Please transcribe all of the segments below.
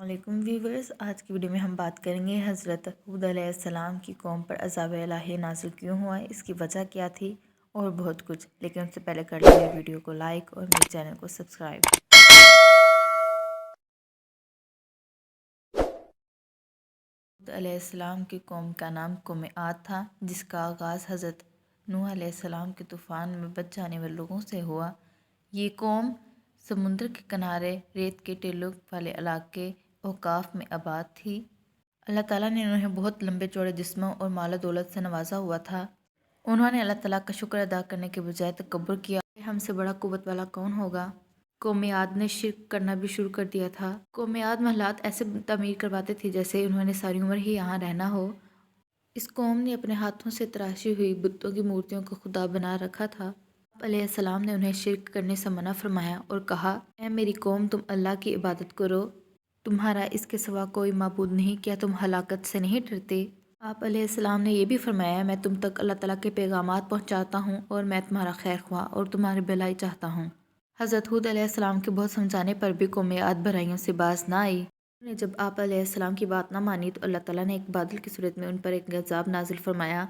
वालेकुम व्यूवर्स। आज की वीडियो में हम बात करेंगे हज़रत हूद अलैहिस्सलाम की कौम पर अज़ाब इलाही नाज़िल क्यों हुआ, इसकी वजह क्या थी और बहुत कुछ। लेकिन उससे पहले कर लीजिए वीडियो को लाइक और मेरे चैनल को सब्सक्राइब। हूद अलैहिस्सलाम की कौम का नाम कौम आद था, जिसका आगाज़ हज़रत नूह अलैहिस्सलाम के तूफ़ान में बच जाने वाले लोगों से हुआ। ये कौम समुद्र के किनारे रेत के टीलों वाले इलाके औकाफ में आबाद थी। अल्लाह ताला ने उन्हें बहुत लंबे चौड़े जिस्मों और माल दौलत से नवाजा हुआ था। उन्होंने अल्लाह ताला का शुक्र अदा करने के बजाय तकब्बुर किया, हमसे बड़ा कुव्वत वाला कौन होगा। कौम आद ने शिर्क करना भी शुरू कर दिया था। कौम आद महलात ऐसे तमीर करवाते थे जैसे उन्होंने सारी उम्र ही यहाँ रहना हो। इस कौम ने अपने हाथों से तराशी हुई बुतों की मूर्तियों को खुदा बना रखा था। अलैहिस्सलाम ने उन्हें शिर्क करने से मना फरमाया और कहा, ऐ मेरी कौम, तुम अल्लाह की इबादत करो, तुम्हारा इसके सिवा कोई माबूद नहीं, क्या तुम हलाकत से नहीं डरते। आप अलैहिस्सलाम ने यह भी फरमाया, मैं तुम तक अल्लाह ताला के पैगामात पहुँचाता हूँ और मैं तुम्हारा खैर ख्वाह और तुम्हारी भलाई चाहता हूँ। हज़रत हूद अलैहिस्सलाम के बहुत समझाने पर भी कौम आद बुराइयों से बाज ना आई। उन्होंने जब आप अलैहिस्सलाम की बात ना मानी तो अल्लाह ताला ने एक बादल की सूरत में उन पर एक अज़ाब नाजिल फरमाया।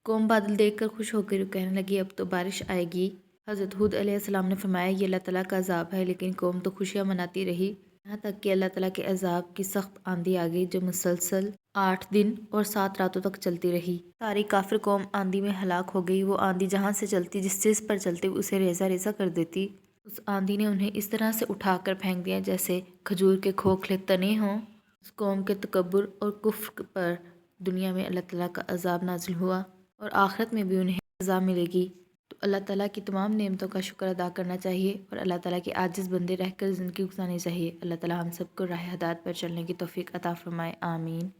कौम बादल देखकर खुश होकर कहने लगी, अब तो बारिश आएगी। हज़रत हूद अलैहिस्सलाम ने फरमाया, ये अल्लाह ताला का अज़ाब है। लेकिन कौम तो खुशियाँ मनाती रही, यहाँ तक कि अल्लाह ताला के अज़ाब की सख्त आंधी आ गई जो मुसलसल 8 दिन और 7 रातों तक चलती रही। सारी काफिर कौम आंधी में हलाक हो गई। वो आंधी जहाँ से चलती, जिस चीज़ पर चलती, उसे रेजा रेजा कर देती। उस आंधी ने उन्हें इस तरह से उठाकर फेंक दिया जैसे खजूर के खोखले तने हों। उस कौम के तकब्बुर और कुफ्र पर दुनिया में अल्लाह ताला का अज़ाब नाजिल हुआ और आखिरत में भी उन्हें सज़ा मिलेगी। तो अल्लाह ताला की तमाम नेमतों का शुक्र अदा करना चाहिए और अल्लाह ताला के आजिज़ बंदे रहकर ज़िंदगी गुजारनी चाहिए। अल्लाह ताला हम सबको राह हदायत पर चलने की तौफीक अता फरमाए। आमीन।